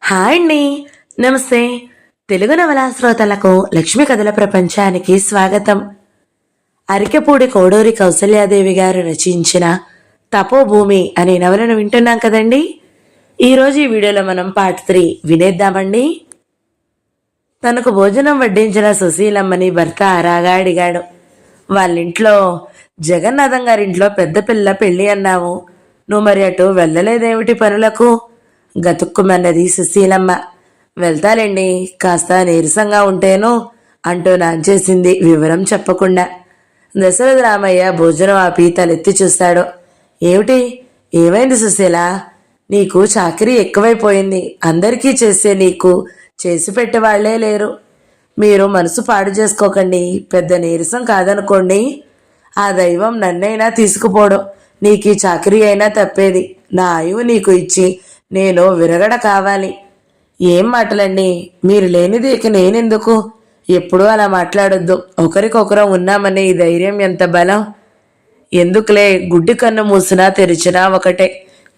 Hi అండి. నమస్తే. తెలుగు నవలా శ్రోతలకు లక్ష్మీ కథల ప్రపంచానికి స్వాగతం. అరికెపూడి కోడూరి కౌసల్యాదేవి గారు రచించిన తపోభూమి అనే నవలను వింటున్నాం కదండి. ఈరోజు ఈ వీడియోలో మనం పార్ట్ 3 వినేద్దామండి. తనకు భోజనం వడ్డించిన సుశీలమ్మని భర్త అరాగా అడిగాడు. వాళ్ళింట్లో జగన్నాథం గారింట్లో పెద్ద పిల్ల పెళ్ళి అన్నావు, నువ్వు మరి అటు వెళ్ళలేదేమిటి పనులకు? గతుక్కుమన్నది సుశీలమ్మ. వెళ్తాలేండి, కాస్త నీరసంగా ఉంటేను అంటూ నాంచేసింది వివరం చెప్పకుండా. దశరథ రామయ్య భోజనం ఆపి తలెత్తి చూశాడు. ఏమిటి, ఏమైంది సుశీల? నీకు చాకరీ ఎక్కువైపోయింది. అందరికీ చేసే నీకు చేసి పెట్టేవాళ్లే లేరు. మీరు మనసు పాడు చేసుకోకండి. పెద్ద నీరసం కాదనుకోండి, ఆ దైవం నన్నైనా తీసుకుపోవడం, నీకు ఈ చాకరీ అయినా తప్పేది. నా ఆయువు నీకు ఇచ్చి నేను విరగడ కావాలి. ఏం మాటలండి, మీరు లేనిది ఇక నేనెందుకు? ఎప్పుడూ అలా మాట్లాడొద్దు. ఒకరికొకరం ఉన్నామనే ఈ ధైర్యం ఎంత బలం. ఎందుకులే, గుడ్డి కన్ను మూసినా తెరిచినా ఒకటే.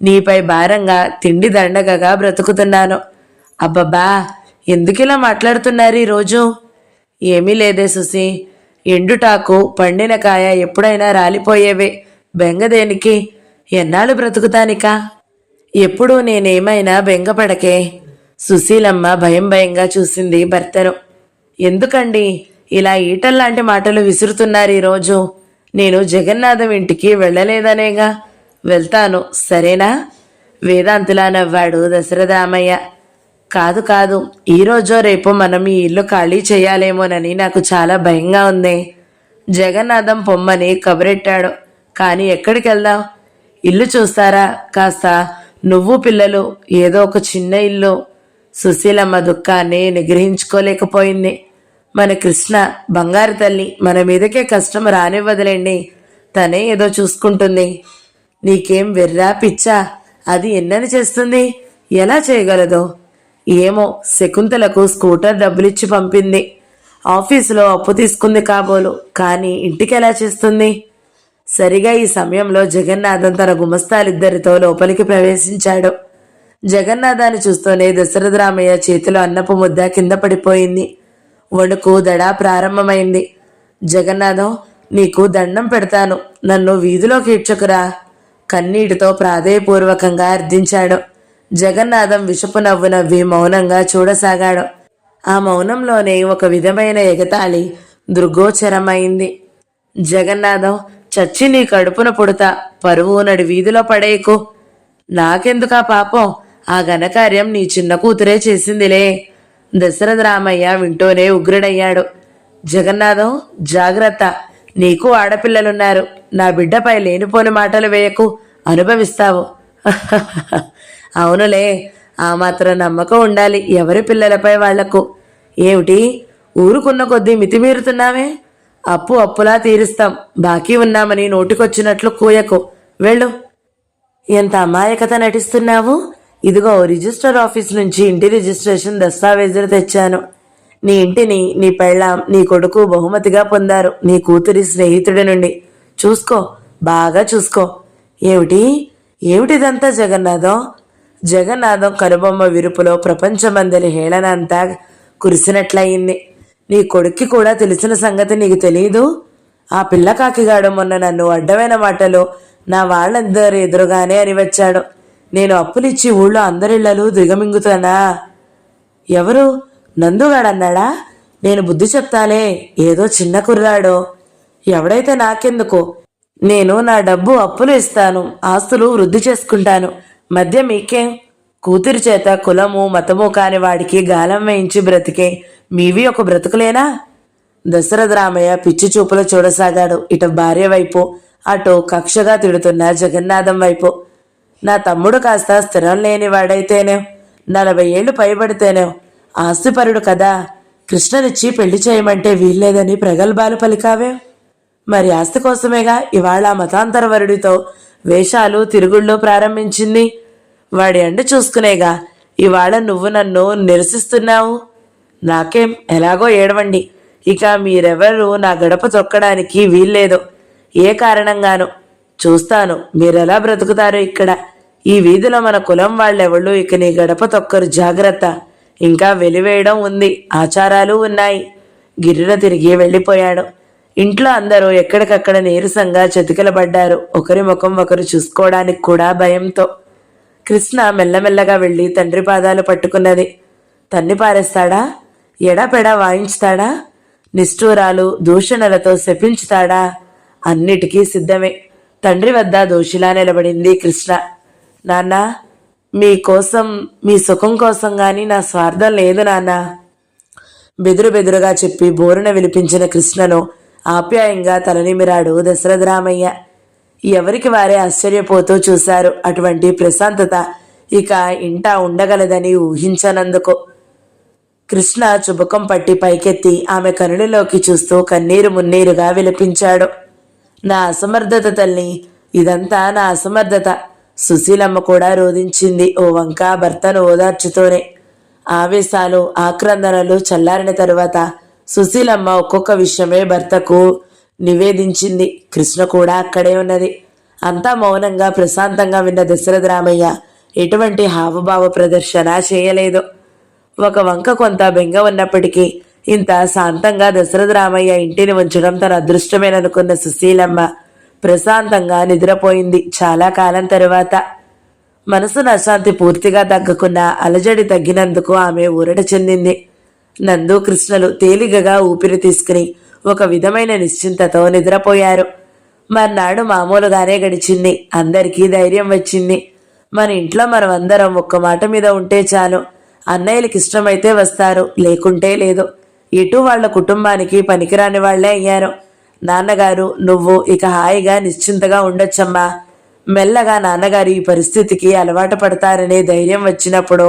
నీపై భారంగా తిండి దండగగా బ్రతుకుతున్నాను. అబ్బబ్బా, ఎందుకిలా మాట్లాడుతున్నారు ఈరోజు? ఏమీ లేదే సుసి, ఎండుటాకు పండిన కాయ ఎప్పుడైనా రాలిపోయేవే. బెంగదేనికి? ఎన్నాళ్ళు బ్రతుకుతానికా? ఎప్పుడూ నేనేమైనా బెంగపడకే. సుశీలమ్మ భయం భయంగా చూసింది భర్తను. ఎందుకండి ఇలా ఈటల్లాంటి మాటలు విసురుతున్నారు ఈరోజు? నేను జగన్నాథం ఇంటికి వెళ్ళలేదనేగా. వెళ్తాను, సరేనా? వేదాంతులా నవ్వాడు దశరథరామయ్య. కాదు కాదు, ఈరోజో రేపు మనం ఈ ఇల్లు ఖాళీ చేయాలేమోనని నాకు చాలా భయంగా ఉంది. జగన్నాథం పొమ్మని కబురెట్టాడు. కానీ ఎక్కడికి వెళ్దాం? ఇల్లు చూస్తారా? కాస్త నువ్వు పిల్లలు ఏదో ఒక చిన్న ఇల్లు. సుశీలమ్మ దుఃఖాన్ని నిగ్రహించుకోలేకపోయింది. మన కృష్ణ బంగారు తల్లి, మన మీదకే కష్టం రానివ్వదులేండి. తనే ఏదో చూసుకుంటుంది. నీకేం వెర్రా పిచ్చా? అది ఎన్నని చేస్తుంది? ఎలా చేయగలదో ఏమో. శకుంతలకు స్కూటర్ డబ్బులిచ్చి పంపింది. ఆఫీసులో అప్పు తీసుకుంది కాబోలు, కానీ ఇంటికి ఎలా చేస్తుంది? సరిగా ఈ సమయంలో జగన్నాథం తన గుమస్తాలిద్దరితో లోపలికి ప్రవేశించాడు. జగన్నాథాన్ని చూస్తూనే దశరథరామయ్య చేతిలో అన్నపు ముద్ద కింద పడిపోయింది. వణుకు దడా ప్రారంభమైంది. జగన్నాథం, నీకు దండం పెడతాను, నన్ను వీధిలోకి ఈడ్చుకురా, కన్నీటితో ప్రాధేయపూర్వకంగా అర్థించాడు. జగన్నాథం విషపు నవ్వు నవ్వి మౌనంగా చూడసాగాడు. ఆ మౌనంలోనే ఒక విధమైన ఎగతాళి దృగ్గోచరమైంది. జగన్నాథం, చచ్చి నీ కడుపున పుడతా, పరువు నడి వీధిలో పడేయకు. నాకెందుకా పాపం? ఆ ఘనకార్యం నీ చిన్న కూతురే చేసిందిలే. దశరథ రామయ్య వింటూనే ఉగ్రుడయ్యాడు. జగన్నాథం, జాగ్రత్త, నీకు ఆడపిల్లలున్నారు. నా బిడ్డపై లేనిపోని మాటలు వేయకు, అనుభవిస్తావు. అవునులే, ఆ మాత్రం నమ్మకం ఉండాలి ఎవరి పిల్లలపై వాళ్లకు. ఏమిటి, ఊరుకున్న కొద్దీ మితిమీరుతున్నావే? అప్పు అప్పులా తీరుస్తాం, బాకీ ఉన్నామని నోటికొచ్చినట్లు కూయకు, వెళ్ళు. ఎంత అమాయకత నటిస్తున్నావు? ఇదిగో రిజిస్టర్ ఆఫీస్ నుంచి ఇంటి రిజిస్ట్రేషన్ దస్తావేజులు తెచ్చాను. నీ ఇంటిని నీ పెళ్ళాం, నీ కొడుకు బహుమతిగా పొందారు నీ కూతురి స్నేహితుడి నుండి. చూసుకో, బాగా చూసుకో. ఏమిటి, ఏమిటిదంతా జగన్నాథం? జగన్నాథం కనుబొమ్మ విరుపులో ప్రపంచమందలి హేళన అంతా కురిసినట్లయింది. నీ కొడుక్కి కూడా తెలిసిన సంగతి నీకు తెలీదు? ఆ పిల్ల కాకిగాడు మొన్న నన్ను అడ్డమైన మాటలు నా వాళ్ళందరూ ఎదురుగానే అని వచ్చాడు. నేను అప్పులిచ్చి ఊళ్ళో అందరిళ్లలు దిగమింగుతానా? ఎవరు? నందుగాడన్నాడా? నేను బుద్ధి చెప్తాలే, ఏదో చిన్న కుర్రాడో. ఎవడైతే నాకెందుకు? నేను నా డబ్బు అప్పులు ఇస్తాను, ఆస్తులు వృద్ధి చేసుకుంటాను. మధ్య మీకేం? కూతురి చేత కులము మతము కాని వాడికి గాలం వేయించి బ్రతికే మీవి ఒక బ్రతుకులేనా? దశరథ రామయ్య పిచ్చి చూపులు చూడసాగాడు. ఇటు భార్య వైపు, అటు కక్షగా తిడుతున్న జగన్నాథం వైపు. నా తమ్ముడు కాస్త స్థిరం లేని వాడైతేనే, 40 ఏళ్లు పైబడితేనే, ఆస్తిపరుడు కదా, కృష్ణనిచ్చి పెళ్లి చేయమంటే వీల్లేదని ప్రగల్భాలు పలికావే. మరి ఆస్తి కోసమేగా ఇవాళ మతాంతరవరుడితో వేషాలు తిరుగుళ్ళు ప్రారంభించింది. వాడి అండ చూసుకునేగా ఇవాళ నువ్వు నన్ను నిరసిస్తున్నావు. నాకేం, ఎలాగో ఏడవండి. ఇక మీరెవరూ నా గడప తొక్కడానికి వీల్లేదు, ఏ కారణంగాను. చూస్తాను మీరెలా బ్రతుకుతారో ఇక్కడ. ఈ వీధిలో మన కులం వాళ్ళెవళ్ళు ఇక నీ గడప తొక్కరు, జాగ్రత్త. ఇంకా వెలివేయడం ఉంది, ఆచారాలు ఉన్నాయి. గిర్రున తిరిగి వెళ్ళిపోయాడు. ఇంట్లో అందరూ ఎక్కడికక్కడ నీరసంగా చతికిలబడ్డారు, ఒకరి ముఖం ఒకరు చూసుకోవడానికి కూడా భయంతో. కృష్ణ మెల్లమెల్లగా వెళ్ళి తండ్రి పాదాలు పట్టుకున్నది. తన్ని పారేస్తాడా? ఎడాపెడా వాయించుతాడా? నిష్ఠూరాలు దూషణలతో శపించుతాడా? అన్నిటికీ సిద్ధమే. తండ్రి వద్ద దోషిలా నిలబడింది కృష్ణ. నాన్న, మీకోసం, మీ సుఖం కోసం గాని నా స్వార్థం లేదు నాన్న. బెదురుగా చెప్పి బోరున విలిపించిన కృష్ణను ఆప్యాయంగా తలనిమిరాడు దశరథరామయ్య. ఎవరికి వారే ఆశ్చర్యపోతూ చూశారు. అటువంటి ప్రశాంతత ఇక ఇంట ఉండగలదని ఊహించనందుకు. కృష్ణ చుబుకం పట్టి పైకెత్తి ఆమె కనులలోకి చూస్తూ కన్నీరు మున్నీరుగా విలపించాడు. నా అసమర్థత తల్లి, ఇదంతా నా అసమర్థత. సుశీలమ్మ కూడా రోధించింది ఓ వంక భర్తను ఓదార్చుతూనే. ఆవేశాలు ఆక్రందనలు చల్లారిన తరువాత సుశీలమ్మ ఒక్కొక్క విషయమే భర్తకు నివేదించింది. కృష్ణ కూడా అక్కడే ఉన్నది. అంతా మౌనంగా ప్రశాంతంగా విన్న దశరథరామయ్య ఎటువంటి హావభావ ప్రదర్శన చేయలేదు. ఒక వంక కొంత బెంగ ఉన్నప్పటికీ ఇంత శాంతంగా దశరథరామయ్య ఇంటిని ఉంచడం తన అదృష్టమేననుకున్న సుశీలమ్మ ప్రశాంతంగా నిద్రపోయింది. చాలా కాలం తరువాత మనసును అశాంతి పూర్తిగా తగ్గకున్న అలజడి తగ్గినందుకు ఆమె ఊరట చెందింది. నందు కృష్ణలు తేలికగా ఊపిరి తీసుకుని ఒక విధమైన నిశ్చింతతో నిద్రపోయారు. మర్నాడు మామూలుగానే గడిచింది. అందరికీ ధైర్యం వచ్చింది. మన ఇంట్లో మనం అందరం ఒక్క మాట మీద ఉంటే చాలు. అన్నయ్యలకి ఇష్టమైతే వస్తారు, లేకుంటే లేదు. ఇటు వాళ్ల కుటుంబానికి పనికిరాని వాళ్లే అయ్యారు. నాన్నగారు, నువ్వు ఇక హాయిగా నిశ్చింతగా ఉండొచ్చమ్మా. మెల్లగా నాన్నగారు ఈ పరిస్థితికి అలవాటు పడతారనే ధైర్యం వచ్చినప్పుడు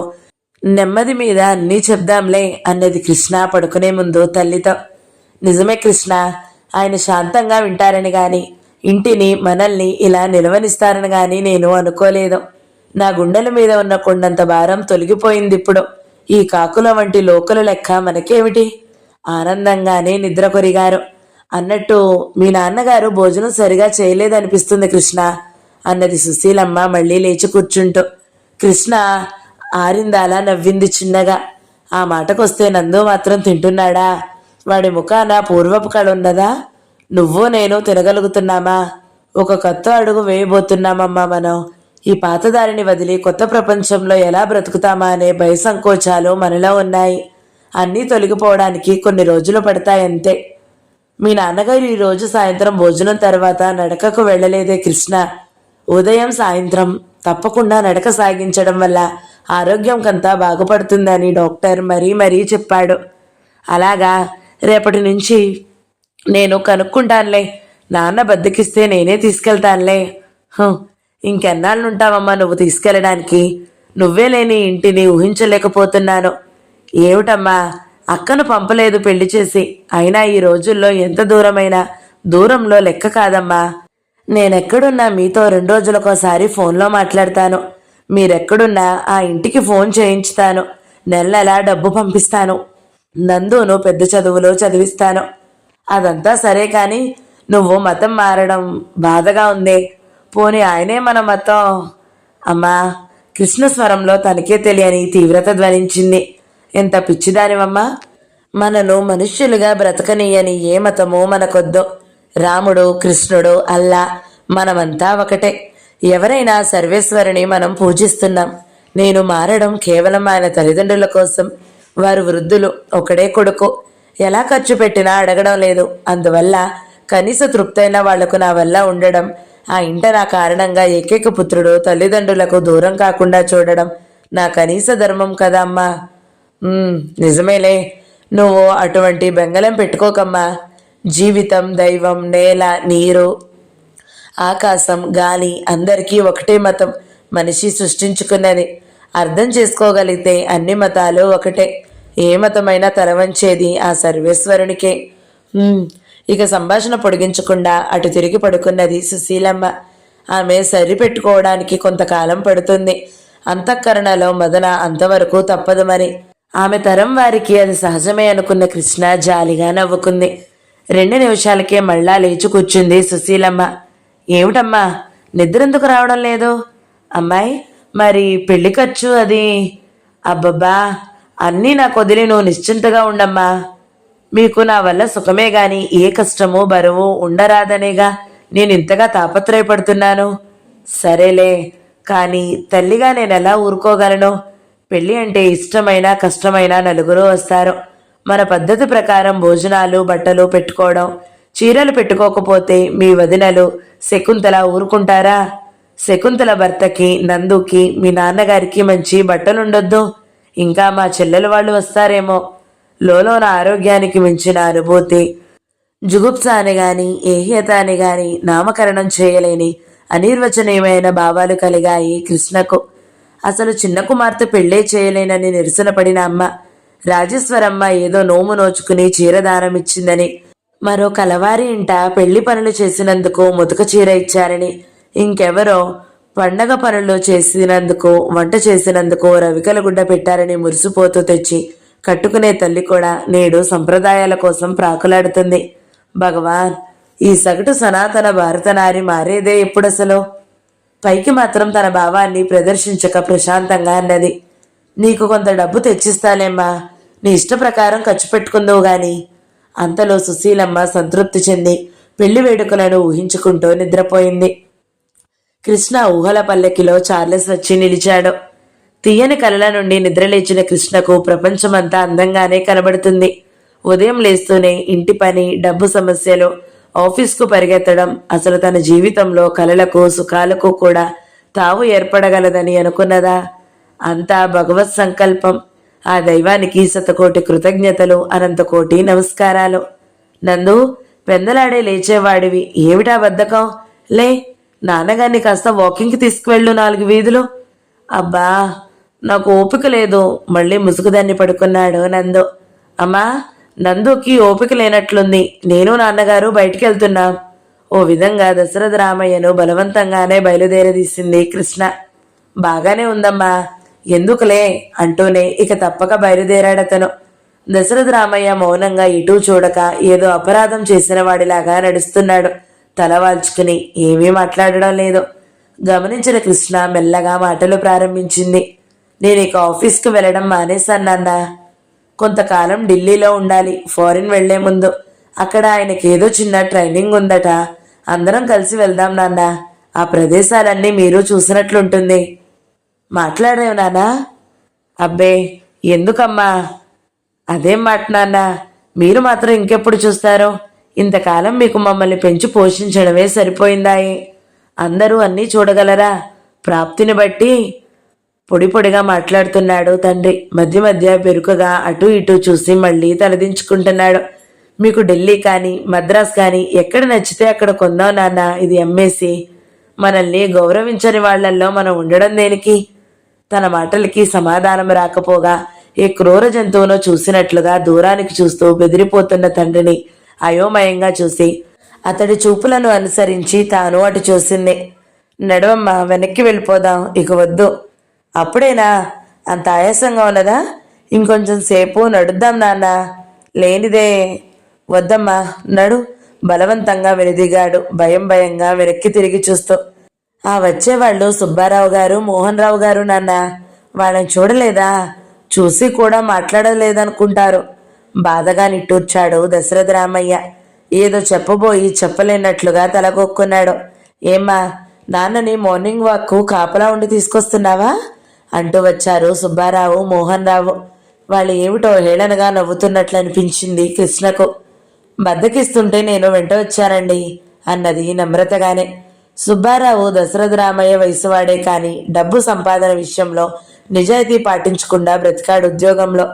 నెమ్మది మీద అన్నీ చెప్దాంలే అన్నది కృష్ణ పడుకునే ముందు తల్లితో. నిజమే కృష్ణ, ఆయన శాంతంగా వింటారని గాని, ఇంటిని మనల్ని ఇలా నిలవనిస్తారని గాని నేను అనుకోలేదు. నా గుండెల మీద ఉన్న కొండంత భారం తొలగిపోయింది ఇప్పుడు. ఈ కాకుల వంటి లోకుల లెక్క మనకేమిటి? ఆనందంగానే నిద్ర కొరిగారు. అన్నట్టు మీ నాన్నగారు భోజనం సరిగా చేయలేదనిపిస్తుంది కృష్ణ అన్నది సుశీలమ్మ మళ్ళీ లేచి కూర్చుంటూ. కృష్ణ ఆరిందాలా నవ్వింది చిన్నగా. ఆ మాటకొస్తే నందు మాత్రం తింటున్నాడా? వాడి ముఖాన పూర్వపు కళ ఉన్నదా? నువ్వు నేను తినగలుగుతున్నామా? ఒక కొత్త అడుగు వేయబోతున్నామమ్మా మనం. ఈ పాతదారిని వదిలి కొత్త ప్రపంచంలో ఎలా బ్రతుకుతామా అనే భయ సంకోచాలు మనలో ఉన్నాయి. అన్నీ తొలగిపోవడానికి కొన్ని రోజులు పడతాయంతే. మీ నాన్నగారు ఈరోజు సాయంత్రం భోజనం తర్వాత నడకకు వెళ్ళలేదే కృష్ణ? ఉదయం సాయంత్రం తప్పకుండా నడక సాగించడం వల్ల ఆరోగ్యం కంతా బాగుపడుతుందని డాక్టర్ మరీ చెప్పాడు. అలాగా, రేపటి నుంచి నేను కనుక్కుంటానులే. నాన్న బద్దకిస్తే నేనే తీసుకెళ్తానులే. ఇంకెన్నాళ్ళుంటావమ్మా నువ్వు తీసుకెళ్ళడానికి? నువ్వే లేని ఇంటిని ఊహించలేకపోతున్నాను. ఏమిటమ్మా, అక్కను పంపలేదు పెళ్లి చేసి. అయినా ఈ రోజుల్లో ఎంత దూరమైనా దూరంలో లెక్క కాదమ్మా. నేనెక్కడున్నా మీతో 2 రోజులకోసారి ఫోన్లో మాట్లాడతాను. మీరెక్కడున్నా ఆ ఇంటికి ఫోన్ చేయించుతాను. నెల డబ్బు పంపిస్తాను. నందును పెద్ద చదువులో చదివిస్తాను. అదంతా సరే కానీ నువ్వు మతం మారడం బాధగా ఉందే. పోనీ ఆయనే మన మతం. అమ్మా, కృష్ణస్వరంలో తనకే తెలియని తీవ్రత ధ్వనించింది. ఎంత పిచ్చిదానివమ్మా. మనను మనుష్యులుగా బ్రతకనీయని ఏ మతమో మనకొద్దు. రాముడు, కృష్ణుడు, అల్లా మనమంతా ఒకటే. ఎవరైనా సర్వేశ్వరుని మనం పూజిస్తున్నాం. నేను మారడం కేవలం ఆయన తల్లిదండ్రుల కోసం. వారు వృద్ధులు, ఒకడే కొడుకు. ఎలా ఖర్చు పెట్టినా అడగడం లేదు. అందువల్ల కనీస తృప్తైన వాళ్లకు నా వల్ల ఉండడం, ఆ ఇంట నా కారణంగా ఏకైక పుత్రుడు తల్లిదండ్రులకు దూరం కాకుండా చూడడం నా కనీస ధర్మం కదా అమ్మా. నిజమేలే, నువ్వు అటువంటి బెంగళం పెట్టుకోకమ్మా. జీవితం, దైవం, నేల, నీరు, ఆకాశం, గాలి అందరికీ ఒకటే మతం. మనిషి సృష్టించుకున్నది. అర్థం చేసుకోగలిగితే అన్ని మతాలు ఒకటే. ఏ మతమైనా తలవంచేది ఆ సర్వేశ్వరునికే. ఇక సంభాషణ పొడిగించకుండా అటు తిరిగి పడుకున్నది సుశీలమ్మ. ఆమె సరిపెట్టుకోవడానికి కొంతకాలం పడుతుంది. అంతఃకరణలో మదన అంతవరకు తప్పదు మరి. ఆమె తరం వారికి అది సహజమే అనుకున్న కృష్ణ జాలిగా నవ్వుకుంది. 2 నిమిషాలకే మళ్ళా లేచి కూర్చుంది సుశీలమ్మ. ఏమిటమ్మా, నిద్రెందుకు రావడం లేదు? అమ్మాయి, మరి పెళ్లి ఖర్చు అది? అబ్బబ్బా, అన్నీ నాకు వదిలి నువ్వు నిశ్చింతగా ఉండమ్మా. మీకు నా వల్ల సుఖమే గాని ఏ కష్టమో బరువు ఉండరాదనేగా నేను ఇంతగా తాపత్రయపడుతున్నాను. సరేలే, కానీ తల్లిగా నేనెలా ఊరుకోగలను? పెళ్ళి అంటే ఇష్టమైన కష్టమైన నలుగురు వస్తారు. మన పద్ధతి ప్రకారం భోజనాలు బట్టలు పెట్టుకోవడం. చీరలు పెట్టుకోకపోతే మీ వదినలు శకుంతల ఊరుకుంటారా? శకుంతల భర్తకి నందుకి మీ నాన్నగారికి మంచి బట్టలుండొద్దు. ఇంకా మా చెల్లెల వాళ్ళు వస్తారేమో. లోలోన ఆరోగ్యానికి మించిన అనుభూతి, జుగుప్స అని గాని ఏహ్యత అని గాని నామకరణం చేయలేని అనిర్వచనీయమైన భావాలు కలిగాయి కృష్ణకు. అసలు చిన్న కుమార్తె పెళ్లే చేయలేనని నిరసనపడిన అమ్మ రాజేశ్వరమ్మ ఏదో నోము నోచుకుని చీరదానం ఇచ్చిందని, మరో కలవారి ఇంట పెళ్లి పనులు చేసినందుకు ముతక చీర ఇచ్చారని, ఇంకెవరో పండగ పనులు చేసినందుకు వంట చేసినందుకు రవికల గుడ్డ పెట్టారని మురిసిపోతూ తెచ్చి కట్టుకునే తల్లి కూడా నేడు సంప్రదాయాల కోసం ప్రాకులాడుతుంది. భగవాన్, ఈ సగటు సనాతన భారత నారి మారేదే ఎప్పుడసలు? పైకి మాత్రం తన భావాన్ని ప్రదర్శించక ప్రశాంతంగా అన్నది. నీకు కొంత డబ్బు తెచ్చిస్తాలేమ్మా, నీ ఇష్ట ప్రకారం ఖర్చు పెట్టుకుందువు గాని. అంతలో సుశీలమ్మ సంతృప్తి చెంది పెళ్లి వేడుకలను ఊహించుకుంటూ నిద్రపోయింది. కృష్ణ ఊహల పల్లెకిలో చార్లెస్ వచ్చి నిలిచాడు. తీయని కలల నుండి నిద్రలేచిన కృష్ణకు ప్రపంచమంతా అందంగానే కనబడుతుంది. ఉదయం లేస్తూనే ఇంటి పని, డబ్బు సమస్యలు, ఆఫీస్కు పరిగెత్తడం, అసలు తన జీవితంలో కలలకు సుఖాలకు కూడా తావు ఏర్పడగలదని అనుకున్నదా? అంతా భగవత్ సంకల్పం. ఆ దైవానికి శతకోటి కృతజ్ఞతలు, అనంతకోటి నమస్కారాలు. నందు, పెందలాడే లేచేవాడివి, ఏమిటా బద్ధకం? లే, నాన్నగారిని కాస్త వాకింగ్కి తీసుకువెళ్ళు 4 వీధులు. అబ్బా, నాకు ఓపిక లేదు. మళ్ళీ ముసుగుదాన్ని పడుకున్నాడు నందు. అమ్మా, నందుకి ఓపిక లేనట్లుంది. నేను నాన్నగారు బయటికి వెళ్తున్నాం. ఓ విధంగా దశరథ రామయ్యను బలవంతంగానే బయలుదేరదీసింది కృష్ణ. బాగానే ఉందమ్మా, ఎందుకులే అంటూనే ఇక తప్పక బయలుదేరాడతను. దశరథ రామయ్య మౌనంగా ఇటూ చూడక ఏదో అపరాధం చేసిన వాడిలాగా నడుస్తున్నాడు. తల వాల్చుకుని ఏమీ మాట్లాడడం లేదు. గమనించిన కృష్ణ మెల్లగా మాటలు ప్రారంభించింది. నేను ఇక ఆఫీస్కి వెళ్ళడం మానేశానన్నా. కొంతకాలం ఢిల్లీలో ఉండాలి, ఫారిన్ వెళ్లే ముందు. అక్కడ ఆయనకేదో చిన్న ట్రైనింగ్ ఉందట. అందరం కలిసి వెళ్దాం నాన్న. ఆ ప్రదేశాలన్నీ మీరు చూసినట్లుంటుంది. మాట్లాడేవు నాన్నా? అబ్బే, ఎందుకమ్మా? అదేం మాట నాన్న, మీరు మాత్రం ఇంకెప్పుడు చూస్తారో? ఇంతకాలం మీకు మమ్మల్ని పెంచి పోషించడమే సరిపోయిందాయి. అందరూ అన్నీ చూడగలరా? ప్రాప్తిని బట్టి. పొడి పొడిగా మాట్లాడుతున్నాడు తండ్రి. మధ్య మధ్య బెరుకగా అటూ ఇటూ చూసి మళ్ళీ తలదించుకుంటున్నాడు. మీకు ఢిల్లీ కానీ మద్రాస్ కానీ ఎక్కడ నచ్చితే అక్కడ కొందాం నాన్న, ఇది అమ్మేసి. మనల్ని గౌరవించని వాళ్లల్లో మనం ఉండడం దేనికి? తన మాటలకి సమాధానం రాకపోగా ఏ క్రూర జంతువునో చూసినట్లుగా దూరానికి చూస్తూ బెదిరిపోతున్న తండ్రిని అయోమయంగా చూసి అతడి చూపులను అనుసరించి తాను అటు చూసింది. నడవమ్మ, వెనక్కి వెళ్ళిపోదాం, ఇక వద్దు. అప్పుడేనా? అంత ఆయాసంగా ఉన్నదా? ఇంకొంచెం సేపు నడుద్దాం నాన్న. లేనిదే. వద్దమ్మా, నడు. బలవంతంగా వెనుదిగాడు భయం భయంగా వెనక్కి తిరిగి చూస్తూ. ఆ వచ్చేవాళ్ళు సుబ్బారావు గారు, మోహన్ రావు గారు నాన్న. వాళ్ళని చూడలేదా? చూసి కూడా మాట్లాడలేదనుకుంటారు. బాధగా నిట్టూర్చాడు దశరథ రామయ్య. ఏదో చెప్పబోయి చెప్పలేనట్లుగా తలకొక్కున్నాడు. ఏమ్మా, నాన్నని మార్నింగ్ వాక్కు కాపలా ఉండి తీసుకొస్తున్నావా అంటూ వచ్చారు సుబ్బారావు, మోహన్ రావు. వాళ్ళు ఏమిటో హేళనగా నవ్వుతున్నట్లు అనిపించింది కృష్ణకు. బద్దకిస్తుంటే నేను వెంట వచ్చానండి అన్నది నమ్రతగానే. సుబ్బారావు దశరథ రామయ్య వయసువాడే కాని డబ్బు సంపాదన విషయంలో నిజాయితీ పాటించకుండా బ్రతికాడు. ఉద్యోగంలో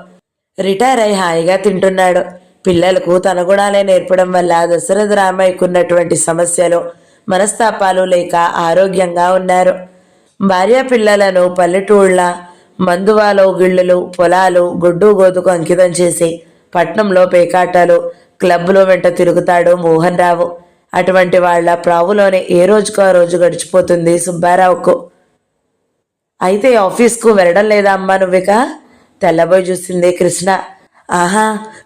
రిటైర్ అయి హాయిగా తింటున్నాడు. పిల్లలకు తన గుణాలే నేర్పడం వల్ల దశరథ రామయ్యకున్నటువంటి సమస్యలు, మనస్తాపాలు లేక ఆరోగ్యంగా ఉన్నారు. భార్య పిల్లలను పల్లెటూళ్ళ మందువాలో గిళ్ళలు, పొలాలు, గొడ్డు గోదుకు అంకితం చేసి పట్నంలో పేకాటాలు, క్లబ్లో వెంట తిరుగుతాడు మోహన్ రావు. అటువంటి వాళ్ల ప్రావులోనే ఏ రోజుకు ఆ రోజు గడిచిపోతుంది సుబ్బారావుకు. అయితే ఆఫీస్కు వెళ్ళడం లేదా అమ్మా నువ్విక? తెల్లబోయి చూసింది కృష్ణ. ఆహా,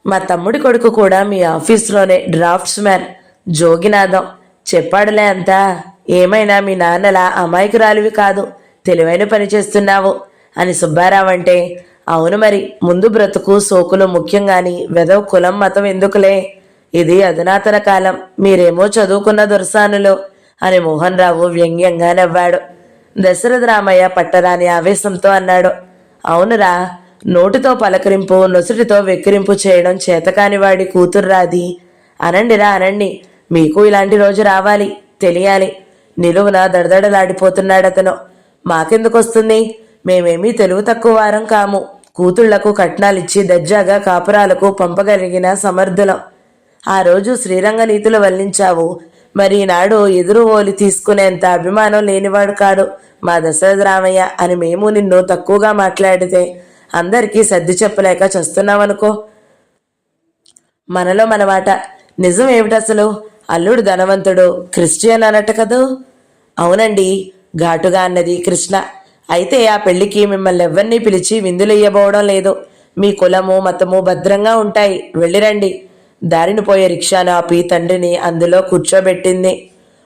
మా తమ్ముడి కొడుకు కూడా మీ ఆఫీస్లోనే డ్రాఫ్ట్స్ మ్యాన్, జోగినాథం. చెప్పాడులే అంతా. ఏమైనా మీ నాన్నలా అమాయకురాలివి కాదు, తెలివైన పని చేస్తున్నావు అని సుబ్బారావు అంటే, అవును మరి, ముందు బ్రతుకు సోకులు ముఖ్యం గాని వెదవ కులం మతం ఎందుకులే, ఇది అధునాతన కాలం, మీరేమో చదువుకున్న దొరసానులు అని మోహన్ రావు వ్యంగ్యంగా నవ్వాడు. దశరథ రామయ్య పట్టరాని ఆవేశంతో అన్నాడు, అవునురా, నోటితో పలకరింపు నొసటితో వెక్కిరింపు చేయడం చేతకానివాడి కూతుర్రాది. అనండిరా అనండి, మీకు ఇలాంటి రోజు రావాలి, తెలియాలి. నిలువున దడదడలాడిపోతున్నాడతను. మాకెందుకొస్తుంది, మేమేమీ తెలుగు తక్కువ వారం కాము, కూతుళ్లకు కట్నాలిచ్చి దర్జాగా కాపురాలకు పంపగలిగిన సమర్థులం. ఆ రోజు శ్రీరంగ నీతులు వల్లించావు, మరి ఈనాడు ఎదురు ఓలి తీసుకునేంత అభిమానం లేనివాడు కాడు మా దశరథ రామయ్య అని మేము నిన్ను తక్కువగా మాట్లాడితే అందరికీ సర్ది చెప్పలేక చస్తున్నామనుకో. మనలో మనమాట. నిజం ఏమిటసలు? అల్లుడు ధనవంతుడు, క్రిస్టియన్ అన్నట్టు కదూ? అవునండి, ఘాటుగా అన్నది కృష్ణ. అయితే ఆ పెళ్లికి మిమ్మల్ని ఎవరినీ పిలిచి విందులెయ్యబోవడం లేదు. మీ కులము మతము భద్రంగా ఉంటాయి, వెళ్ళిరండి. దారిని పోయే రిక్షాను ఆపి తండ్రిని అందులో కూర్చోబెట్టింది.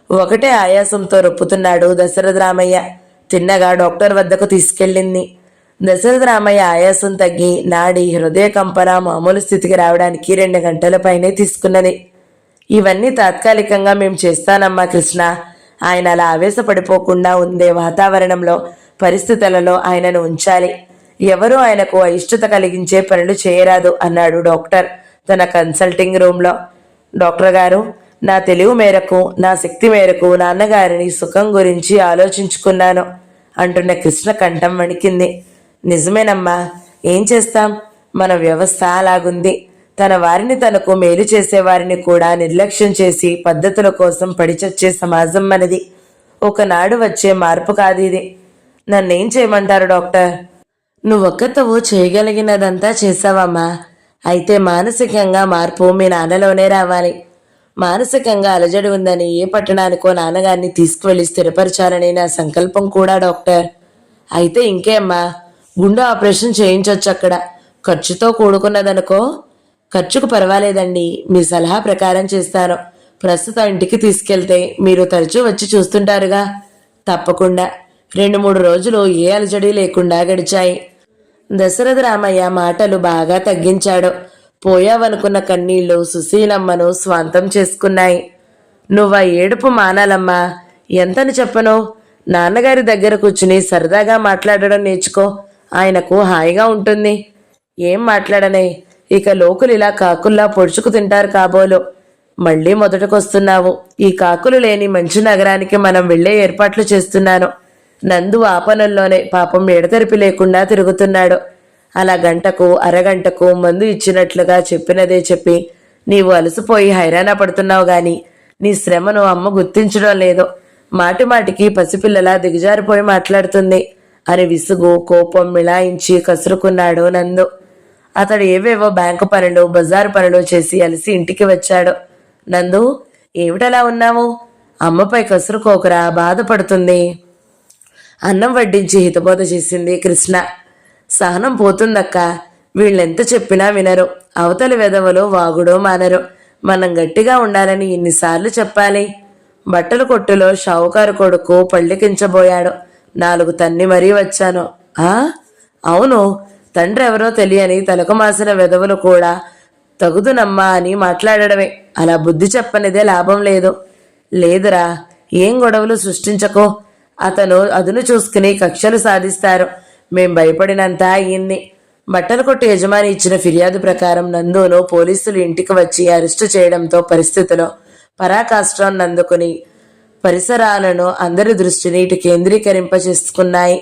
ఒకటే ఆయాసంతో రొప్పుతున్నాడు దశరథ రామయ్య. తిన్నగా డాక్టర్ వద్దకు తీసుకెళ్ళింది. దశరథ రామయ్య ఆయాసం తగ్గి నాడి హృదయ కంపన మామూలు స్థితికి రావడానికి 2 గంటల పైనే తీసుకున్నది. ఇవన్నీ తాత్కాలికంగా మేం చేస్తానమ్మా కృష్ణ. ఆయన అలా ఆవేశపడిపోకుండా ఉండే వాతావరణంలో పరిస్థితులలో ఆయనను ఉంచాలి. ఎవరూ ఆయనకు అయిష్టత కలిగించే పనులు చేయరాదు అన్నాడు డాక్టర్ తన కన్సల్టింగ్ రూమ్లో. డాక్టర్ గారు, నా తెలివి మేరకు నా శక్తి మేరకు నాన్నగారిని సుఖం గురించి ఆలోచించుకున్నాను అంటున్న కృష్ణ కంఠం వణికింది. నిజమేనమ్మా, ఏం చేస్తాం, మన వ్యవస్థ అలాగుంది. తన వారిని తనకు మేలు చేసేవారిని కూడా నిర్లక్ష్యం చేసి పద్ధతుల కోసం పడిచచ్చే సమాజం మనది. ఒకనాడు వచ్చే మార్పు కాదు ఇది. నన్నేం చేయమంటారు డాక్టర్? నువ్వొక్కతవు చేయగలిగినదంతా చేసావమ్మా. అయితే మానసికంగా మార్పు మీ నాన్నలోనే రావాలి. మానసికంగా అలజడి ఉందని ఏ పట్టణానికో నాన్నగారిని తీసుకువెళ్ళి స్థిరపరచాలని నా సంకల్పం కూడా డాక్టర్. అయితే ఇంకే అమ్మా, గుండె ఆపరేషన్ చేయించవచ్చు అక్కడ. ఖర్చుతో కూడుకున్నదనుకో. ఖర్చుకు పర్వాలేదండి, మీ సలహా ప్రకారం చేస్తాను. ప్రస్తుతం ఇంటికి తీసుకెళ్తే మీరు తరచూ వచ్చి చూస్తుంటారుగా. తప్పకుండా. 2-3 రోజులు ఏ అలజడి లేకుండా గడిచాయి. దశరథ రామయ్య మాటలు బాగా తగ్గించాడు. పోయావనుకున్న కన్నీళ్లు సుశీలమ్మను స్వాంతం చేసుకున్నాయి. నువ్వా ఏడుపు మానాలమ్మా. ఎంతని చెప్పను? నాన్నగారి దగ్గర కూర్చుని సరదాగా మాట్లాడడం నేర్చుకో. ఆయనకు హాయిగా ఉంటుంది. ఏం మాట్లాడనే, ఇక లోకులు ఇలా కాకుల్లా పొడుచుకు తింటారు కాబోలు. మళ్ళీ మొదటకొస్తున్నావు. ఈ కాకులు లేని మంచి నగరానికి మనం వెళ్లే ఏర్పాట్లు చేస్తున్నాను. నందు ఆ పనుల్లోనే పాపం ఎడతెరిపి లేకుండా తిరుగుతున్నాడు. అలా గంటకు అరగంటకు మందు ఇచ్చినట్లుగా చెప్పినదే చెప్పి నీవు అలసిపోయి హైరాణ పడుతున్నావు గాని నీ శ్రమను అమ్మ గుర్తించడం లేదు. మాటిమాటికి పసిపిల్లలా దిగజారిపోయి మాట్లాడుతుంది అని విసుగు కోపం మిళాయించి కసురుకున్నాడు నందు. అతడు ఏవేవో బ్యాంకు పనులు బజారు పనులు చేసి అలసి ఇంటికి వచ్చాడు. నందు, ఏమిటలా ఉన్నావు? అమ్మపై కసురుకోకురా, బాధపడుతుంది. అన్నం వడ్డించి హితబోధ చేసింది కృష్ణ. సహనం పోతుందక్క. వీళ్ళెంత చెప్పినా వినరు. అవతలి వెధవలు వాగుడో మానరు. మనం గట్టిగా ఉండాలని ఎన్నిసార్లు చెప్పాలి? బట్టల కొట్టులో షావుకారు కొడుకు పళ్ళికించబోయాడు. 4 తన్ని మరీ వచ్చాను. అవును, తండ్రి ఎవరో తెలియని తలకు మాసిన వెధవలు కూడా తగుదునమ్మా అని మాట్లాడడమే. అలా బుద్ధి చెప్పనిదే లాభం లేదు. లేదురా, ఏం గొడవలు సృష్టించకో. అతను అదును చూసుకుని కక్షలు సాధిస్తారు. మేం భయపడినంత అయ్యింది. బట్టల కొట్టు యజమాని ఇచ్చిన ఫిర్యాదు ప్రకారం నందును పోలీసులు ఇంటికి వచ్చి అరెస్టు చేయడంతో పరిస్థితిలో పరాకాష్ఠం నందుకుని పరిసరాలను అందరి దృష్టిని ఇటు కేంద్రీకరింపచేసుకున్నాయి.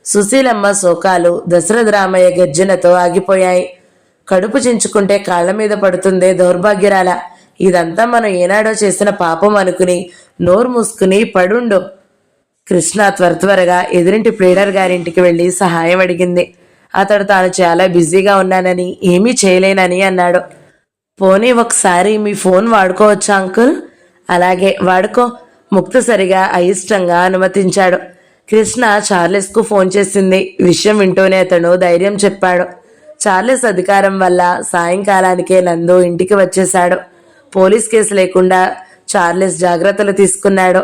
సుశీలమ్మ శోకాలు దశరథ రామయ్య గర్జనతో ఆగిపోయాయి. కడుపు చించుకుంటే కాళ్ల మీద పడుతుందే దౌర్భాగ్యరాల. ఇదంతా మనం ఏనాడో చేసిన పాపం అనుకుని నోరు మూసుకుని పడుండు. కృష్ణ త్వరగా ఎదురింటి ప్లీడర్ గారింటికి వెళ్లి సహాయం అడిగింది. అతడు తాను చాలా బిజీగా ఉన్నానని ఏమీ చేయలేనని అన్నాడు. పోనీ ఒకసారి మీ ఫోన్ వాడుకోవచ్చా అంకుల్? అలాగే వాడుకో, ముక్తసరిగా అయిష్టంగా అనుమతించాడు. కృష్ణ చార్లెస్కు ఫోన్ చేసింది. విషయం వింటూనే అతను ధైర్యం చెప్పాడు. చార్లెస్ అధికారం వల్ల సాయంకాలానికే నందు ఇంటికి వచ్చేశాడు. పోలీస్ కేసు లేకుండా చార్లెస్ జాగ్రత్తలు తీసుకున్నాడు.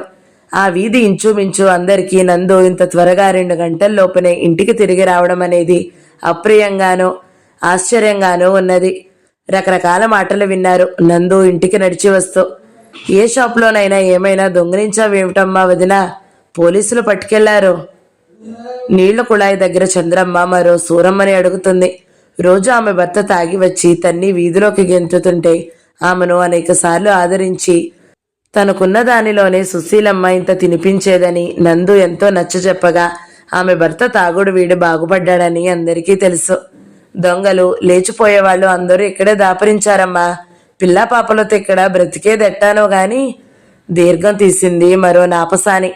ఆ వీధి ఇంచుమించు అందరికీ నందు ఇంత త్వరగా 2 గంటల్లోపునే ఇంటికి తిరిగి రావడం అనేది అప్రియంగానో ఆశ్చర్యంగానో ఉన్నది. రకరకాల మాటలు విన్నారు నందు ఇంటికి నడిచి వస్తూ. ఏ షాప్లోనైనా ఏమైనా దొంగిలించావేమిటమ్మా వదిన, పోలీసులు పట్టుకెళ్లారు. నీళ్ల కుళాయి దగ్గర చంద్రమ్మ మరో సూరమ్మని అడుగుతుంది. రోజు ఆమె భర్త తాగి వచ్చి తన్ని వీధిలోకి గెంతుతుంటే ఆమెను అనేకసార్లు ఆదరించి తనకున్న దానిలోనే సుశీలమ్మ ఇంత తినిపించేదని నందు ఎంతో నచ్చజెప్పగా ఆమె భర్త తాగుడు వీడి బాగుపడ్డాడని అందరికీ తెలుసు. దొంగలు లేచిపోయేవాళ్ళు అందరూ ఇక్కడే దాపరించారమ్మా. పిల్లా పాపలతో ఇక్కడ బ్రతికేదెట్టానో గాని. దీర్ఘం తీసింది మరో నాపసాని.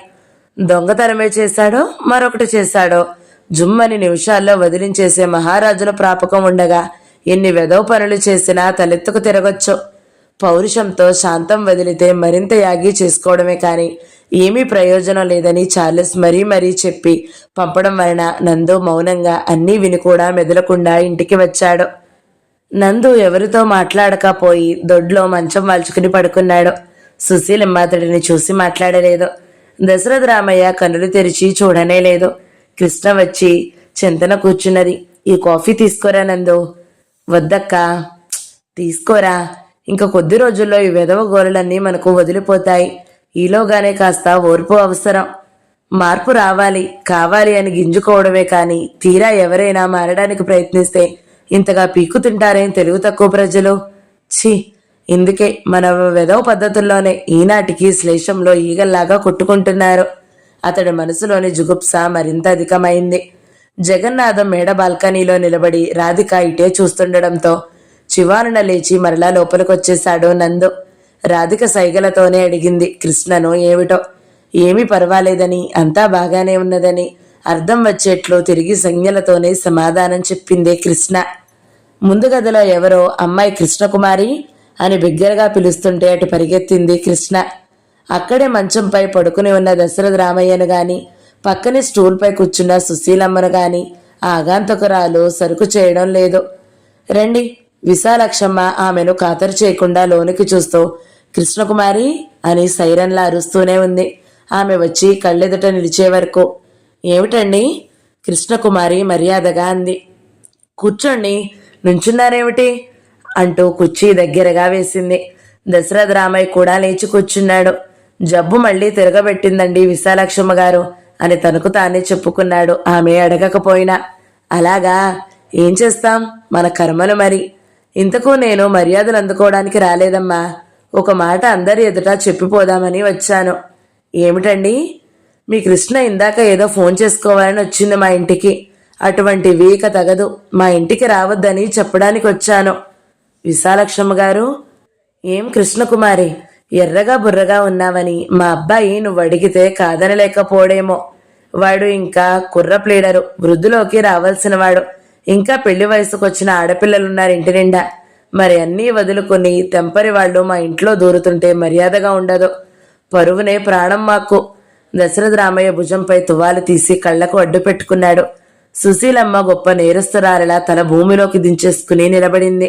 దొంగతనమే చేశాడో మరొకటి చేశాడో జుమ్మని నిమిషాల్లో వదిలించేసే మహారాజుల ప్రాపకం ఉండగా ఎన్ని వెధవ పనులు చేసినా తలెత్తుకు తిరగొచ్చు. పౌరుషంతో శాంతం వదిలితే మరింత యాగి చేసుకోవడమే కానీ ఏమీ ప్రయోజనం లేదని చార్లెస్ మరీ మరీ చెప్పి పంపడం వలన నందు మౌనంగా అన్నీ విని కూడా మెదలకుండా ఇంటికి వచ్చాడు. నందు ఎవరితో మాట్లాడకపోయి దొడ్లో మంచం వాల్చుకుని పడుకున్నాడు. సుశీలమ్మ అతడిని చూసి మాట్లాడలేదు. దశరథ రామయ్య కన్నులు తెరిచి చూడనే లేదు. కృష్ణ వచ్చి చెంతన కూర్చున్నది. ఈ కాఫీ తీసుకోరా నందు. వద్దక్క. తీసుకోరా, ఇంకా కొద్ది రోజుల్లో ఈ వెధవ గోరలన్నీ మనకు వదిలిపోతాయి. ఈలోగానే కాస్త ఓర్పు అవసరం. మార్పు రావాలి కావాలి అని గింజుకోవడమే కానీ తీరా ఎవరైనా మారడానికి ప్రయత్నిస్తే ఇంతగా పీక్కుతుంటారేం తెలుగు తక్కువ ప్రజలు. ఛీ, ఇందుకే మన వెధవ పద్ధతుల్లోనే ఈనాటికి శ్లేషంలో ఈగల్లాగా కొట్టుకుంటున్నారు. అతడి మనసులోని జుగుప్స మరింత అధికమైంది. జగన్నాథం మేడ బాల్కనీలో నిలబడి రాధిక ఇటే చూస్తుండడంతో చివానున లేచి మరలా లోపలికొచ్చేశాడు నందు. రాధిక సైగలతోనే అడిగింది కృష్ణను ఏమిటో. ఏమీ పర్వాలేదని, అంతా బాగానే ఉన్నదని అర్థం వచ్చేట్లు తిరిగి సంజ్ఞలతోనే సమాధానం చెప్పింది కృష్ణ. ముందు గదిలో ఎవరో అమ్మాయి కృష్ణకుమారి అని బిగ్గరగా పిలుస్తుంటే అటు పరిగెత్తింది కృష్ణ. అక్కడే మంచంపై పడుకుని ఉన్న దశరథ రామయ్యను గాని పక్కనే స్టూల్పై కూర్చున్న సుశీలమ్మను గాని ఆ ఆగాంతకురాలు సరుకు చేయడం లేదు. రండి. విశాలక్షమ్మ ఆమెను ఖాతరు చేయకుండా లోనికి చూస్తూ కృష్ణకుమారి అని సైరన్లా అరుస్తూనే ఉంది. ఆమె వచ్చి కళ్ళెదుట నిలిచే వరకు ఏమిటండి? కృష్ణకుమారి మర్యాదగా అంది. కూర్చోండి, నుంచున్నారేమిటి అంటూ కుర్చీ దగ్గరగా వేసింది. దశరథ రామయ్య కూడా లేచి కూర్చున్నాడు. జబ్బు మళ్ళీ తిరగబెట్టిందండి విశాలక్షమ్మ గారు అని తనకు తానే చెప్పుకున్నాడు. ఆమె అడగకపోయినా. అలాగా, ఏం చేస్తాం, మన కర్మలు మరి. ఇంతకు నేను మర్యాదలు అందుకోవడానికి రాలేదమ్మా. ఒక మాట అందరి ఎదుట చెప్పిపోదామని వచ్చాను. ఏమిటండి? మీ కృష్ణ ఇందాక ఏదో ఫోన్ చేసుకోవాలని వచ్చింది మా ఇంటికి. అటువంటి వీక తగదు, మా ఇంటికి రావద్దని చెప్పడానికి వచ్చాను. విశాలక్షమ్మ గారు. ఏం కృష్ణకుమారి, ఎర్రగా బుర్రగా ఉన్నావని మా అబ్బాయి నువ్వు అడిగితే కాదనలేకపోడేమో. వాడు ఇంకా కుర్రప్లీడరు, వృద్ధులోకి రావాల్సిన వాడు. ఇంకా పెళ్లి వయసుకొచ్చిన ఆడపిల్లలున్నారు ఇంటి నిండా. మరి అన్నీ వదులుకుని తెంపరి వాళ్ళు మా ఇంట్లో దూరుతుంటే మర్యాదగా ఉండదు. పరువునే ప్రాణం మాకు. దశరథ రామయ్య భుజంపై తువాలు తీసి కళ్లకు అడ్డు పెట్టుకున్నాడు. సుశీలమ్మ గొప్ప నేరస్తురాలిలా తల భూమిలోకి దించేసుకుని నిలబడింది.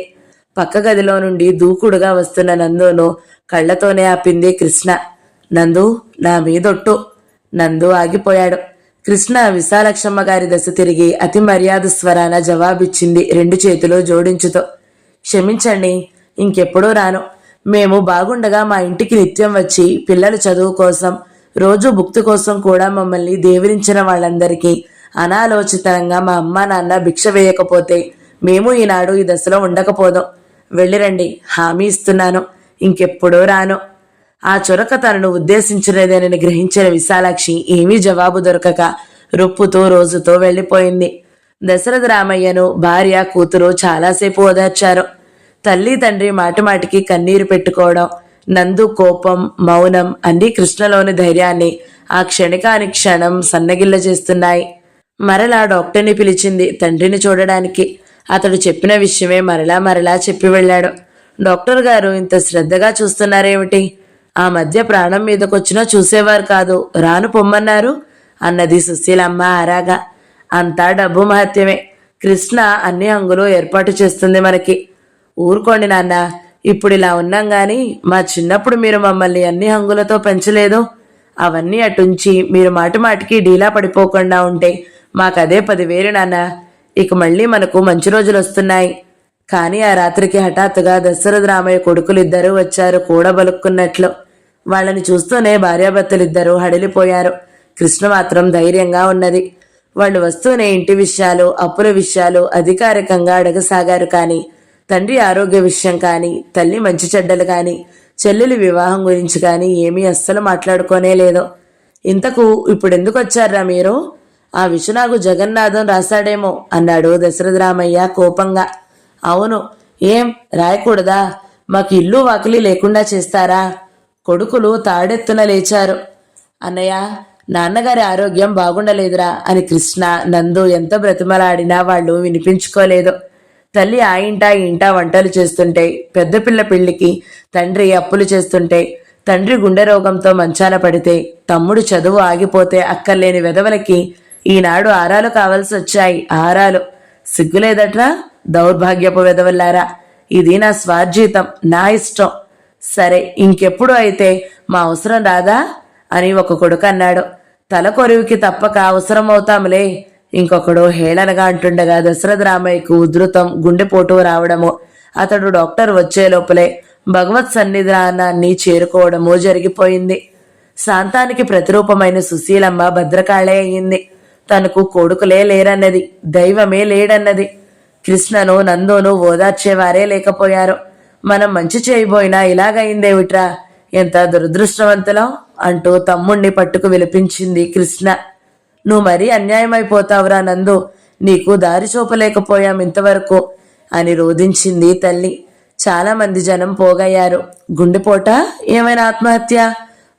పక్క గదిలో నుండి దూకుడుగా వస్తున్న నందును కళ్లతోనే ఆపింది కృష్ణ. నందు, నా మీదొట్టు. నందు ఆగిపోయాడు. కృష్ణ విశాలక్షమ్మ గారి దశ తిరిగి అతి మర్యాద స్వరాన జవాబిచ్చింది 2 చేతులు జోడించుతో. క్షమించండి, ఇంకెప్పుడూ రాను. మేము బాగుండగా మా ఇంటికి నిత్యం వచ్చి పిల్లల చదువు కోసం, రోజు భుక్తి కోసం కూడా మమ్మల్ని దేవిరించిన వాళ్ళందరికీ అనాలోచితంగా మా అమ్మా నాన్న భిక్ష వేయకపోతే మేము ఈనాడు ఈ దశలో ఉండకపోదాం. వెళ్ళిరండి, హామీ ఇస్తున్నాను. ఇంకెప్పుడూ రాను. ఆ చొరక తనను ఉద్దేశించినదేనని గ్రహించిన విశాలాక్షి ఏమీ జవాబు దొరకక రొప్పుతూ రోజుతో వెళ్ళిపోయింది. దశరథ రామయ్యను భార్య కూతురు చాలాసేపు ఓదార్చారు. తల్లి తండ్రి మాటిమాటికి కన్నీరు పెట్టుకోవడం, నందు కోపం, మౌనం అన్నీ కృష్ణలోని ధైర్యాన్ని ఆ క్షణికాని క్షణం సన్నగిల్ల చేస్తున్నాయి. మరలా డాక్టర్ని పిలిచింది తండ్రిని చూడడానికి. అతడు చెప్పిన విషయమే మరలా మరలా చెప్పి వెళ్ళాడు. డాక్టర్ గారు ఇంత శ్రద్ధగా చూస్తున్నారేమిటి? ఆ మధ్య ప్రాణం మీదకొచ్చినా చూసేవారు కాదు, రాను పొమ్మన్నారు అన్నది సుశీలమ్మ ఆరాగా. అంతా డబ్బు మహత్యమే. కృష్ణ అన్ని హంగులు ఏర్పాటు చేస్తుంది మనకి. ఊరుకోండి నాన్న, ఇప్పుడు ఇలా ఉన్నాం గాని మా చిన్నప్పుడు మీరు మమ్మల్ని అన్ని హంగులతో పెంచలేదు. అవన్నీ అటుంచి మీరు మాటిమాటికి డీలా పడిపోకుండా ఉంటే మాకదే 10,000 నాన్న. ఇక మళ్ళీ మనకు మంచి రోజులు వస్తున్నాయి. కానీ ఆ రాత్రికి హఠాత్తుగా దశరథ రామయ్య కొడుకులిద్దరూ వచ్చారు కూడబలుక్కున్నట్లు. వాళ్ళని చూస్తూనే భార్యాభర్తలిద్దరూ హడిలిపోయారు. కృష్ణ మాత్రం ధైర్యంగా ఉన్నది. వాళ్ళు వస్తూనే ఇంటి విషయాలు, అప్పుల విషయాలు అధికారికంగా అడగసాగారు. కానీ తండ్రి ఆరోగ్య విషయం కానీ, తల్లి మంచి చెడ్డలు కానీ, చెల్లెలి వివాహం గురించి కానీ ఏమీ అస్సలు మాట్లాడుకోనే లేదు. ఇంతకు ఇప్పుడెందుకు వచ్చారా మీరు? ఆ విషునాగు జగన్నాథం రాశాడేమో అన్నాడు దశరథరామయ్య కోపంగా. అవును, ఏం రాయకూడదా? మాకు ఇల్లు వాకిలి లేకుండా చేస్తారా? కొడుకులు తాడెత్తున లేచారు. అన్నయ్య, నాన్నగారి ఆరోగ్యం బాగుండలేదురా అని కృష్ణ, నందు ఎంత బ్రతిమలాడినా వాళ్ళు వినిపించుకోలేదు. తల్లి ఆ ఇంటా ఈ ఇంటా వంటలు చేస్తుంటే, పెద్ద పిల్ల పెళ్లికి తండ్రి అప్పులు చేస్తుంటే, తండ్రి గుండె రోగంతో మంచాన పడితే, తమ్ముడు చదువు ఆగిపోతే అక్కర్లేని వెధవలకి ఈనాడు ఆరాలు కావాల్సి వచ్చాయి. ఆరాలు సిగ్గులేదట్రా దౌర్భాగ్యపు వెధవల్లారా! ఇది నా స్వార్జితం, నా ఇష్టం. సరే, ఇంకెప్పుడు అయితే మా అవసరం రాదా అని ఒక కొడుకు అన్నాడు. తల కొరివికి తప్పక అవసరం అవుతాములే. ఇంకొకడు హేళనగా అంటుండగా దశరథ రామయ్యకు ఉధృతం గుండెపోటు రావడము, అతడు డాక్టర్ వచ్చే లోపలే భగవత్ సన్నిధానాన్ని చేరుకోవడము జరిగిపోయింది. శాంతానికి ప్రతిరూపమైన సుశీలమ్మ భద్రకాళే అయింది. తనకు కొడుకులే లేరన్నది, దైవమే లేడన్నది. కృష్ణను నందును ఓదార్చేవారే లేకపోయారు. మనం మంచి చేయబోయినా ఇలాగైందేమిట్రా, ఎంత దురదృష్టవంతులం అంటూ తమ్ముణ్ణి పట్టుకు విలిపించింది కృష్ణ. నువ్వు మరీ అన్యాయమైపోతావురా నందు, నీకు దారి చూపలేకపోయాం ఇంతవరకు అని రోధించింది తల్లి. చాలా మంది జనం పోగయ్యారు. గుండెపోట, ఏమైనా ఆత్మహత్య?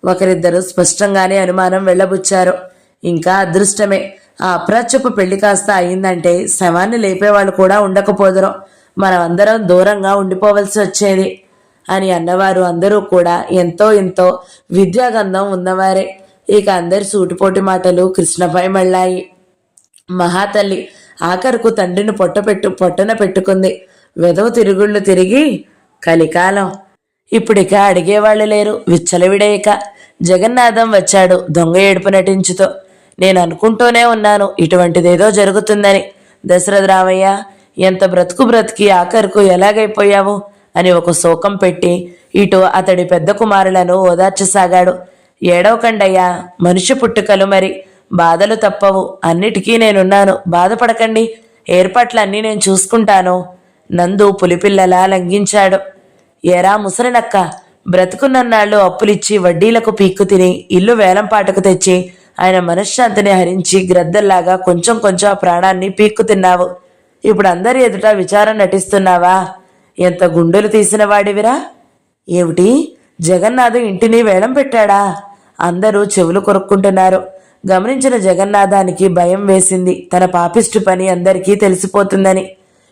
ఒకరిద్దరు స్పష్టంగానే అనుమానం వెళ్ళబుచ్చారు. ఇంకా అదృష్టమే, ఆ అప్రాచ్యపు పెళ్లి కాస్త అయిందంటే శవాన్ని లేపేవాళ్ళు కూడా ఉండకపోదురు, మనం అందరం దూరంగా ఉండిపోవలసి వచ్చేది అని అన్నవారు అందరూ కూడా ఎంతో ఎంతో విద్యాగంధం ఉన్నవారే. ఇక అందరి సూటిపోటి మాటలు కృష్ణపై మళ్ళాయి. మహాతల్లి ఆఖరుకు తండ్రిని పొట్టన పెట్టుకుంది. వెదవ తిరుగుళ్ళు తిరిగి కలికాలం. ఇప్పుడిక అడిగేవాళ్లు లేరు. విచ్చలవిడేయక జగన్నాథం వచ్చాడు దొంగ ఏడుపు నటించుతో. నేను అనుకుంటూనే ఉన్నాను ఇటువంటిదేదో జరుగుతుందని. దశరథ రామయ్య, ఎంత బ్రతికి ఆఖరుకు ఎలాగైపోయావు అని ఒక శోకం పెట్టి ఇటు అతడి పెద్ద కుమారులను ఓదార్చసాగాడు. ఏడవకండయ్యా, మనిషి పుట్టుకలు మరి, బాధలు తప్పవు, అన్నిటికీ నేనున్నాను, బాధపడకండి, ఏర్పాట్లన్నీ నేను చూసుకుంటాను. నందు పులిపిల్లలా లంఘించాడు. ఏరా ముసలినక్క, బ్రతుకున్నన్నాళ్ళు అప్పులిచ్చి వడ్డీలకు పీక్కు తిని ఇల్లు వేలంపాటకు తెచ్చి ఆయన మనశ్శాంతిని హరించి గ్రద్దల్లాగా కొంచెం కొంచెం ఆ ప్రాణాన్ని పీక్కు తిన్నావు. ఇప్పుడు అందరి ఎదుట విచారం నటిస్తున్నావా? ఎంత గుండెలు తీసిన వాడివిరా! ఏమిటి, జగన్నాథం ఇంటిని వేలం పెట్టాడా? అందరూ చెవులు కొరుక్కుంటున్నారు. గమనించిన జగన్నాథానికి భయం వేసింది. తన పాపిష్టి పని అందరికీ తెలిసిపోతుందని.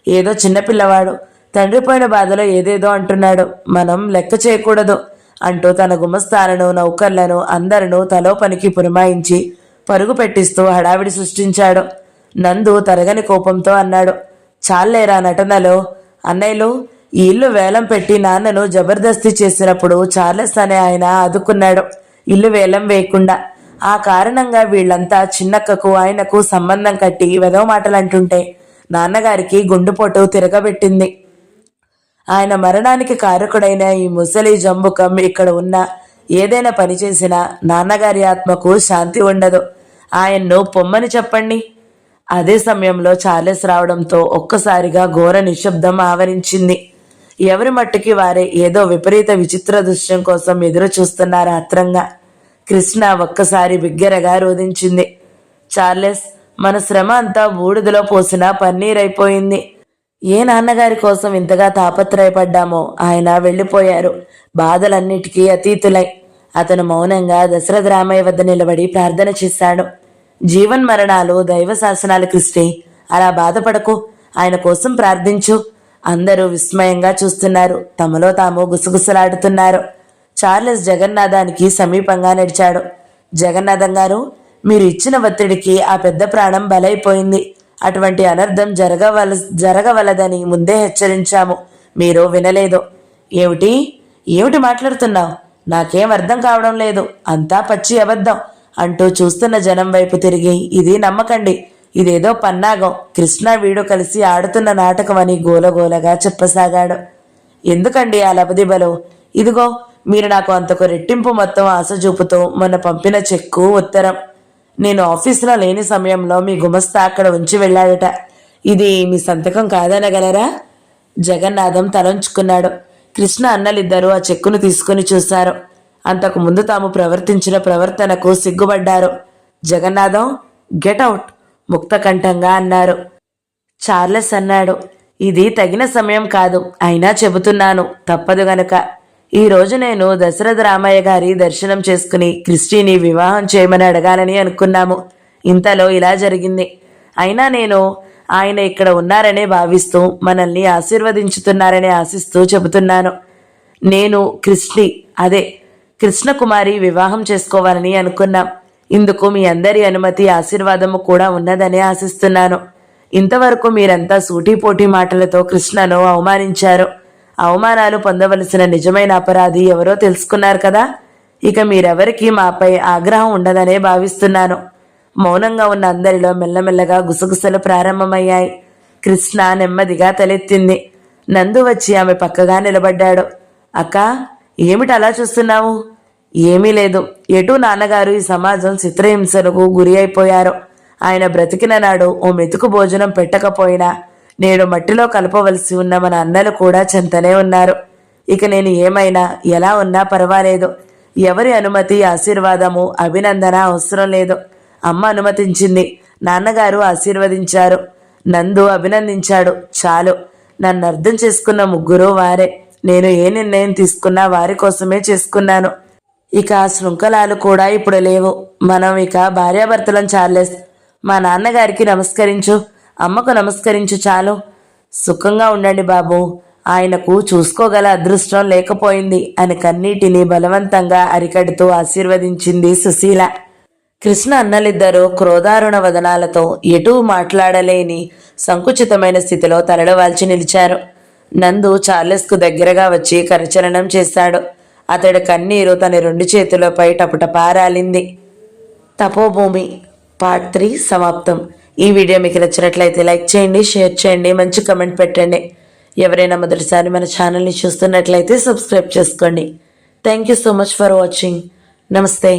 ఏదో చిన్నపిల్లవాడు తండ్రి పోయిన బాధలో ఏదేదో అంటున్నాడు, మనం లెక్క చేయకూడదు అంటూ తన గుమస్తాలను, నౌకర్లను అందరూ తలో పనికి పురమాయించి పరుగు పెట్టిస్తూ హడావిడి సృష్టించాడు. నందు తరగని కోపంతో అన్నాడు, చాలేరా నటనలో. అన్నయ్యలు, ఈ ఇల్లు వేలం పెట్టి నాన్నను జబర్దస్తి చేసినప్పుడు చార్లెస్ అనే ఆయన ఆదుకున్నాడు, ఇల్లు వేలం వేయకుండా. ఆ కారణంగా వీళ్లంతా చిన్నక్కకు ఆయనకు సంబంధం కట్టి వెదవ మాటలు అంటుంటే నాన్నగారికి గుండెపోటు తిరగబెట్టింది. ఆయన మరణానికి కారకుడైన ఈ ముసలి జంబుకం ఇక్కడ ఉన్న ఏదైనా పని చేసినా నాన్నగారి ఆత్మకు శాంతి ఉండదు. ఆయన్ను పొమ్మని చెప్పండి. అదే సమయంలో చార్లెస్ రావడంతో ఒక్కసారిగా ఘోర నిశ్శబ్దం ఆవరించింది. ఎవరి మట్టుకి వారే ఏదో విపరీత విచిత్ర దృశ్యం కోసం ఎదురు చూస్తున్నారు ఆత్రంగా. కృష్ణ ఒక్కసారి బిగ్గరగా రోధించింది, చార్లెస్, మన శ్రమ అంతా బూడిదలో పోసిన పన్నీరైపోయింది. ఏ నాన్నగారి కోసం ఇంతగా తాపత్రయపడ్డామో ఆయన వెళ్ళిపోయారు, బాధలన్నిటికీ అతీతులై. అతను మౌనంగా దశరథ రామయ్య వద్ద నిలబడి ప్రార్థన చేశాడు. జీవన్మరణాలు దైవ శాసనాలు కృష్ణి, అలా బాధపడకు, ఆయన కోసం ప్రార్థించు. అందరూ విస్మయంగా చూస్తున్నారు, తమలో తాము గుసగుసలాడుతున్నారు. చార్లెస్ జగన్నాథానికి సమీపంగా నడిచాడు. జగన్నాథం గారు, మీరు ఇచ్చిన ఒత్తిడికి ఆ పెద్ద ప్రాణం బలైపోయింది. అటువంటి అనర్థం జరగవలదని ముందే హెచ్చరించాము, మీరు వినలేదు. ఏమిటి మాట్లాడుతున్నావు? నాకేం అర్థం కావడం లేదు, అంతా పచ్చి అబద్ధం అంటూ చూస్తున్న జనం వైపు తిరిగి, ఇది నమ్మకండి, ఇదేదో పన్నాగం, కృష్ణ వీడు కలిసి ఆడుతున్న నాటకం అని గోలగోలగా చెప్పసాగాడు. ఎందుకండి ఆ లబదిబలు? ఇదిగో మీరు నాకు అంతకు రెట్టింపు మొత్తం ఆశ చూపుతూ మొన్న పంపిన చెక్కు, ఉత్తరం. నేను ఆఫీసులో లేని సమయంలో మీ గుమస్తా అక్కడ ఉంచి వెళ్ళాడట. ఇది మీ సంతకం కాదనగలరా? జగన్నాథం తలంచుకున్నాడు. కృష్ణ అన్నలిద్దరూ ఆ చెక్కును తీసుకుని చూశారు. అంతకు ముందు తాము ప్రవర్తించిన ప్రవర్తనకు సిగ్గుపడ్డారు. జగన్నాథం, గెట్అవుట్ ముక్తకంఠంగా అన్నారు. చార్లెస్ అన్నాడు, ఇది తగిన సమయం కాదు, అయినా చెబుతున్నాను, తప్పదు గనక. ఈరోజు నేను దశరథ రామయ్య గారి దర్శనం చేసుకుని క్రిస్టీని వివాహం చేయమని అడగాలని అనుకున్నాము. ఇంతలో ఇలా జరిగింది. అయినా నేను ఆయన ఇక్కడ ఉన్నారనే భావిస్తూ మనల్ని ఆశీర్వదించుతున్నారని ఆశిస్తూ చెబుతున్నాను. నేను అదే కృష్ణకుమారి వివాహం చేసుకోవాలని అనుకున్నాం. ఇందుకు మీ అందరి అనుమతి, ఆశీర్వాదము కూడా ఉన్నదని ఆశిస్తున్నాను. ఇంతవరకు మీరంతా సూటిపోటీ మాటలతో కృష్ణను అవమానించారు. అవమానాలు పొందవలసిన నిజమైన అపరాధి ఎవరో తెలుసుకున్నారు కదా. ఇక మీరెవరికీ మాపై ఆగ్రహం ఉండదనే భావిస్తున్నాను. మౌనంగా ఉన్న అందరిలో మెల్లమెల్లగా గుసగుసలు ప్రారంభమయ్యాయి. కృష్ణ నెమ్మదిగా తలెత్తింది. నందు వచ్చి ఆమె పక్కగా నిలబడ్డాడు. అక్క, ఏమిటి అలా చూస్తున్నావు? ఏమీ లేదు. ఎటూ నాన్నగారు ఈ సమాజం చిత్రహింసలకు గురి అయిపోయారు. ఆయన బ్రతికిన నాడు ఓ మెతుకు భోజనం పెట్టకపోయినా నేడు మట్టిలో కలపవలసి ఉన్న మన అన్నలు కూడా చెంతనే ఉన్నారు. ఇక నేను ఏమైనా ఎలా ఉన్నా పర్వాలేదు. ఎవరి అనుమతి, ఆశీర్వాదము, అభినందన అవసరం లేదు. అమ్మ అనుమతించింది, నాన్నగారు ఆశీర్వదించారు, నందు అభినందించాడు, చాలు. నన్ను అర్థం చేసుకున్న ముగ్గురు వారే. నేను ఏ నిర్ణయం తీసుకున్నా వారి కోసమే చేసుకున్నాను. ఇక ఆ శృంఖలాలు కూడా ఇప్పుడు లేవు. మనం ఇక భార్యాభర్తలం. చార్లెస్, మా నాన్నగారికి నమస్కరించు, అమ్మకు నమస్కరించు, చాలు. సుఖంగా ఉండండి బాబు. ఆయనకు చూసుకోగల అదృష్టం లేకపోయింది అని కన్నీటిని బలవంతంగా అరికడుతూ ఆశీర్వదించింది సుశీల. కృష్ణ అన్నలిద్దరూ క్రోధారుణ వదనాలతో ఎటూ మాట్లాడలేని సంకుచితమైన స్థితిలో తలలు వాల్చి నిలిచారు. నందు చార్లెస్కు దగ్గరగా వచ్చి కరచలనం చేశాడు. అతడి కన్నీరు తన 2 చేతులపై టపటపారాలింది. తపోభూమి పార్ట్ 3 సమాప్తం. ఈ వీడియో మీకు నచ్చినట్లయితే లైక్ చేయండి, షేర్ చేయండి, మంచి కమెంట్ పెట్టండి. ఎవరైనా మొదటిసారి మన ఛానల్ని చూస్తున్నట్లయితే సబ్స్క్రైబ్ చేసుకోండి. Thank you so much for watching. నమస్తే.